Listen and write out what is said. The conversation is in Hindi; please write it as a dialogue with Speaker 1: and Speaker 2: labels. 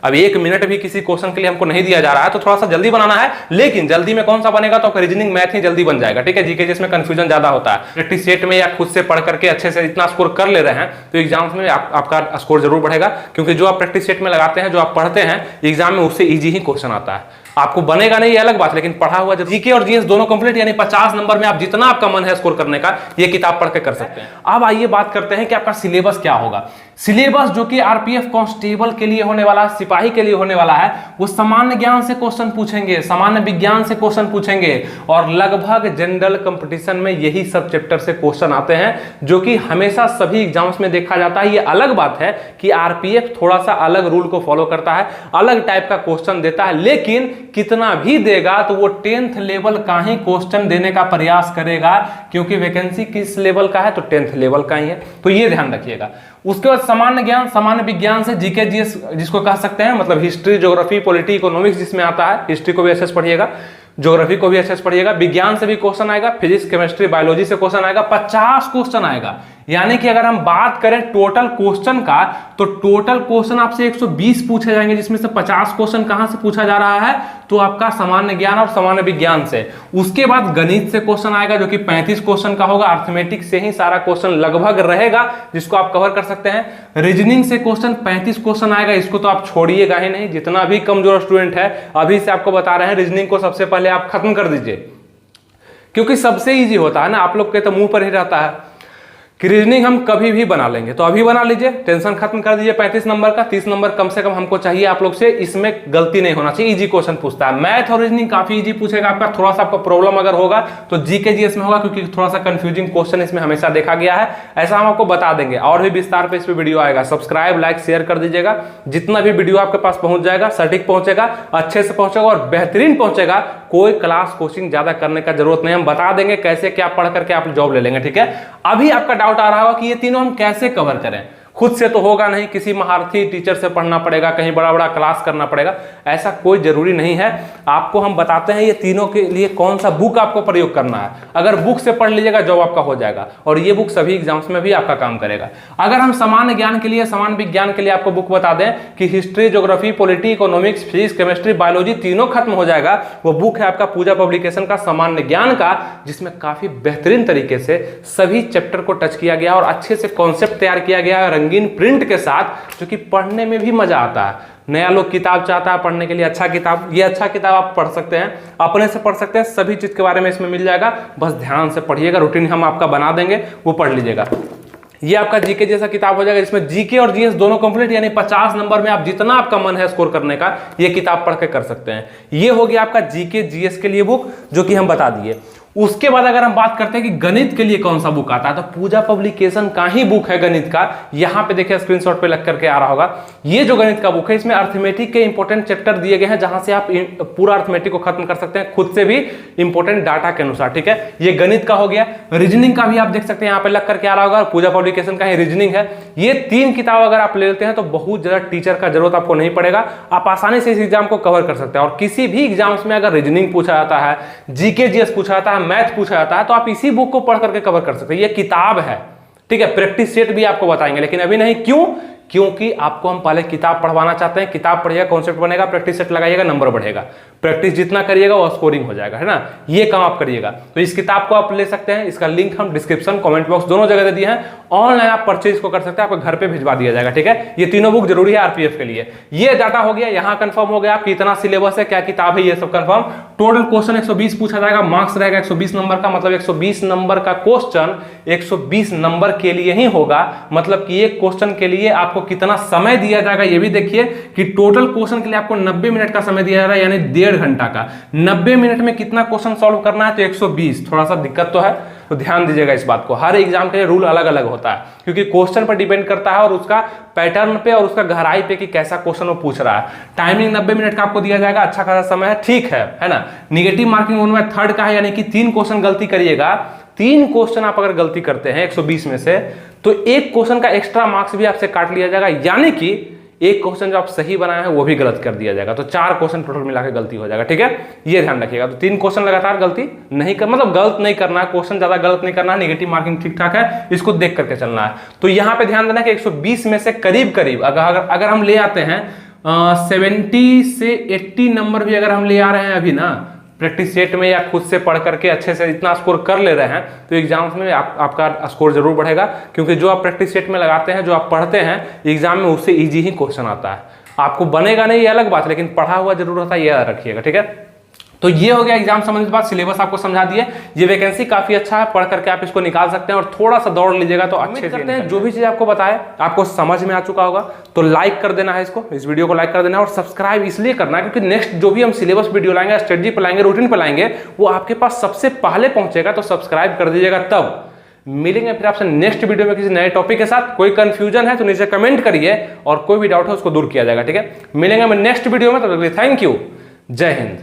Speaker 1: अब 1 मिनट भी किसी क्वेश्चन के लिए हमको नहीं दिया जा रहा है, तो थोड़ा सा जल्दी बनाना है, लेकिन जल्दी में कौन सा बनेगा, तो रीजनिंग मैथ ही जल्दी बन जाएगा, ठीक है। जीके जिसमें कंफ्यूजन ज्यादा होता है, प्रैक्टिस सेट में या खुद से पढ़ करके अच्छे से इतना स्कोर कर ले रहे हैं तो एग्जाम्स में आपका स्कोर जरूर बढ़ेगा, क्योंकि जो आप प्रैक्टिस सेट में लगाते हैं, जो आप पढ़ते हैं एग्जाम में, उससे इजी ही क्वेश्चन आता है। आपको बनेगा नहीं ये अलग बात, लेकिन पढ़ा हुआ जब जीके और जीएस दोनों कंप्लीट, यानी 50 नंबर में आप जितना आपका मन है स्कोर करने का, ये किताब पढ़ के कर सकते हैं। अब आइए बात करते हैं कि आपका सिलेबस क्या होगा। सिलेबस जो कि आरपीएफ कांस्टेबल के लिए होने वाला, सिपाही के लिए होने वाला है, वो सामान्य ज्ञान से क्वेश्चन पूछेंगे, सामान्य विज्ञान से क्वेश्चन पूछेंगे, और लगभग जनरल कंपटीशन में यही सब चैप्टर से क्वेश्चन आते हैं, जो कि हमेशा सभी एग्जाम्स में देखा जाता है। ये अलग बात है कि आरपीएफ थोड़ा सा अलग रूल को फॉलो करता है, अलग टाइप का क्वेश्चन देता है, लेकिन कितना भी देगा तो वो 10th लेवल का ही क्वेश्चन देने का प्रयास करेगा, क्योंकि वैकेंसी किस लेवल का है, तो 10th लेवल का ही है, तो ये ध्यान रखिएगा। उसके बाद सामान्य ज्ञान, सामान्य विज्ञान से जीके जीएस जिसको कह सकते हैं, मतलब हिस्ट्री, ज्योग्राफी, पॉलिटी, इकोनॉमिक्स जिसमें आता है, हिस्ट्री को भी अच्छे से पढ़िएगा, ज्योग्राफी को भी अच्छे से पढ़िएगा, विज्ञान से भी क्वेश्चन आएगा, फिजिक्स, केमिस्ट्री, बायोलॉजी से क्वेश्चन आएगा, 50 क्वेश्चन आएगा। यानी कि अगर हम बात करें टोटल क्वेश्चन का, तो टोटल क्वेश्चन आपसे 120 पूछे जाएंगे, जिसमें से 50 क्वेश्चन कहां से पूछा जा रहा है, तो आपका सामान्य ज्ञान और सामान्य विज्ञान से। उसके बाद गणित से क्वेश्चन आएगा, जो कि 35 क्वेश्चन का होगा, अर्थमेटिक से ही सारा क्वेश्चन लगभग रहेगा, जिसको आप कवर कर सकते हैं। रीजनिंग से क्वेश्चन 35 क्वेश्चन आएगा, इसको तो आप छोड़िएगा ही नहीं, जितना भी कमजोर स्टूडेंट है, अभी से आपको बता रहे हैं, रीजनिंग को सबसे पहले आप खत्म कर दीजिए, क्योंकि सबसे ईजी होता है ना, आप लोग के तो मुंह पर ही रहता है कि रीजनिंग हम कभी भी बना लेंगे, तो अभी बना लीजिए, टेंशन खत्म कर दीजिए। 35 नंबर का 30 नंबर कम से कम हमको चाहिए आप लोग से, इसमें गलती नहीं होना चाहिए, इजी क्वेश्चन पूछता है। मैथ और रीजनिंग काफी इजी पूछेगा आपका, थोड़ा सा आपका प्रॉब्लम अगर होगा तो जीके जीएस में होगा, क्योंकि थोड़ा सा कंफ्यूजिंग क्वेश्चन इसमें हमेशा देखा गया है, ऐसा हम आपको बता देंगे। और भी विस्तार पे इस पे वीडियो आएगा, सब्सक्राइब, लाइक, शेयर कर दीजिएगा, जितना भी वीडियो आपके पास पहुंच जाएगा, सटीक पहुंचेगा, अच्छे से पहुंचेगा और बेहतरीन पहुंचेगा। कोई क्लास कोचिंग ज्यादा करने का जरूरत नहीं, हम बता देंगे कैसे क्या पढ़ करके आप जॉब ले लेंगे, ठीक है। अभी आपका डाउट आ रहा होगा कि ये तीनों हम कैसे कवर करें, खुद से तो होगा नहीं, किसी महारथी टीचर से पढ़ना पड़ेगा, कहीं बड़ा बड़ा क्लास करना पड़ेगा, ऐसा कोई जरूरी नहीं है। आपको हम बताते हैं ये तीनों के लिए कौन सा बुक आपको प्रयोग करना है। अगर बुक से पढ़ लीजिएगा जॉब आपका हो जाएगा, और ये बुक सभी एग्जाम्स में भी आपका काम करेगा। अगर हम सामान्य ज्ञान के लिए, सामान्य विज्ञान के लिए आपको बुक बता दें कि history, geography, polity, economics, physics, chemistry, biology तीनों खत्म हो जाएगा, वो बुक है आपका पूजा पब्लिकेशन का सामान्य ज्ञान का, जिसमें काफी बेहतरीन तरीके से सभी चैप्टर को टच किया गया और अच्छे से कॉन्सेप्ट तैयार किया गया है रंगीन प्रिंट के साथ, जो कि पढ़ने में भी मजा आता है। नया लोग किताब चाहता है पढ़ने के लिए, अच्छा किताब, ये अच्छा किताब आप पढ़ सकते हैं, अपने से पढ़ सकते हैं, सभी चीज के बारे में इसमें मिल जाएगा, बस ध्यान से पढ़िएगा, रूटीन हम आपका बना देंगे, वो पढ़ लीजिएगा। ये आपका जीके जैसा किताब हो जाएगा, जिसमें जीके और जीएस दोनों कंप्लीट, यानी 50 नंबर में आप जितना आपका मन है स्कोर करने का, ये किताब पढ़ के कर सकते हैं। ये हो गया आपका जीके जीएस के लिए बुक, जो कि हम बता दिए। उसके बाद अगर हम बात करते हैं कि गणित के लिए कौन सा बुक आता है, तो पूजा पब्लिकेशन का ही बुक है गणित का। यहां पे देखिए स्क्रीनशॉट पे लग करके आ रहा होगा, ये जो गणित का बुक है, इसमें अर्थमेटिक के इंपॉर्टेंट चैप्टर दिए गए हैं, जहां से आप पूरा अर्थमेटिक को खत्म कर सकते हैं खुद से भी, इंपॉर्टेंट डाटा के अनुसार, ठीक है। ये गणित का हो गया। रीजनिंग का भी आप देख सकते हैं, यहाँ पे लग करके आ रहा होगा, पूजा पब्लिकेशन का ही रीजनिंग है। ये 3 किताब अगर आप ले लेते हैं तो बहुत ज्यादा टीचर का जरूरत आपको नहीं पड़ेगा, आप आसानी से इस एग्जाम को कवर कर सकते हैं। और किसी भी एग्जाम्स में अगर रीजनिंग पूछा जाता है, जीके जीएस पूछा जाता है, मैथ पूछा जाता है, तो आप इसी बुक को पढ़ करके कवर कर सकते हैं। ये किताब है, ठीक है। प्रैक्टिस सेट भी आपको बताएंगे, लेकिन अभी नहीं। क्यों? क्योंकि आपको हम पहले किताब पढ़वाना चाहते हैं। किताब पढ़िएगा, कॉन्सेप्ट बनेगा, प्रैक्टिस सेट लगाइएगा, नंबर बढ़ेगा। प्रैक्टिस जितना करिएगा वो स्कोरिंग हो जाएगा, है ना। ये काम आप करिएगा। तो इस किताब को आप ले सकते हैं, इसका लिंक हम डिस्क्रिप्शन, कमेंट बॉक्स दोनों जगह दे दिए हैं। ऑनलाइन आप परचेज को कर सकते हैं, आपको घर पे भिजवा दिया जाएगा, ठीक है। ये तीनों बुक जरूरी है आरपीएफ के लिए। ये डाटा हो गया, यहाँ कंफर्म हो गया आप कितना सिलेबस है, क्या किताब है, ये सब कंफर्म। टोटल क्वेश्चन 120 पूछा जाएगा, मार्क्स रहेगा 120 नंबर का, मतलब 120 नंबर का क्वेश्चन 120 नंबर के लिए ही होगा। मतलब कि एक क्वेश्चन के लिए आपको कितना समय दिया जाएगा, ये भी देखिए कि टोटल क्वेश्चन के लिए आपको 90 मिनट का समय दिया जा रहा है, यानी 1.5 घंटा का। 90 मिनट में कितना क्वेश्चन सॉल्व करना है, तो 120। थोड़ा सा दिक्कत तो है, तो ध्यान दीजिएगा इस बात को। हर एग्जाम के लिए रूल अलग अलग होता है, क्योंकि क्वेश्चन पर डिपेंड करता है और उसका पैटर्न पे और उसका गहराई पे कि कैसा क्वेश्चन वो पूछ रहा है। टाइमिंग 90 मिनट का आपको दिया जाएगा, अच्छा खासा समय है, ठीक है ना। निगेटिव मार्किंग उनमें 3rd का है, यानी कि 3 क्वेश्चन गलती करिएगा। 3 क्वेश्चन आप अगर गलती करते हैं 120 में से, तो 1 क्वेश्चन का एक्स्ट्रा मार्क्स भी आपसे काट लिया जाएगा, यानी कि एक क्वेश्चन जो आप सही बनाए हैं वो भी गलत कर दिया जाएगा। तो 4 क्वेश्चन टोटल मिला के गलती हो जाएगा, ठीक है। ये ध्यान रखिएगा। तो 3 क्वेश्चन लगातार गलती नहीं कर, मतलब गलत नहीं करना है, क्वेश्चन ज्यादा गलत नहीं करना है, नेगेटिव मार्किंग ठीक ठाक है, इसको देख करके चलना है। तो यहाँ पे ध्यान देना कि 120 में से करीब करीब अगर हम ले आते हैं 70 से 80 नंबर भी अगर हम ले आ रहे हैं अभी ना प्रैक्टिस सेट में या खुद से पढ़ करके अच्छे से इतना स्कोर कर ले रहे हैं तो एग्जाम्स में आपका स्कोर जरूर बढ़ेगा, क्योंकि जो आप प्रैक्टिस सेट में लगाते हैं, जो आप पढ़ते हैं एग्जाम में, उससे इजी ही क्वेश्चन आता है। आपको बनेगा नहीं ये अलग बात, लेकिन पढ़ा हुआ जरूर होता है, ये याद रखिएगा, ठीक है। तो ये हो गया एग्जाम संबंधित बात, सिलेबस आपको समझा दिए। ये वैकेंसी काफी अच्छा है, पढ़ करके आप इसको निकाल सकते हैं और थोड़ा सा दौड़ लीजिएगा तो अच्छे करते हैं। जो भी चीज आपको बताए आपको समझ में आ चुका होगा, तो लाइक कर देना है इसको, इस वीडियो को लाइक कर देना है और सब्सक्राइब इसलिए करना है क्योंकि नेक्स्ट जो भी हम सिलेबस वीडियो लाएंगे, स्ट्रेटजी पे लाएंगे, रूटीन पे लाएंगे, वो आपके पास सबसे पहले पहुंचेगा। तो सब्सक्राइब कर दीजिएगा। तब मिलेंगे फिर आपसे नेक्स्ट वीडियो में किसी नए टॉपिक के साथ। कोई कंफ्यूजन है तो नीचे कमेंट करिए और कोई भी डाउट है उसको दूर किया जाएगा, ठीक है। मिलेंगे मैं नेक्स्ट वीडियो में, तब तक के लिए थैंक यू, जय हिंद।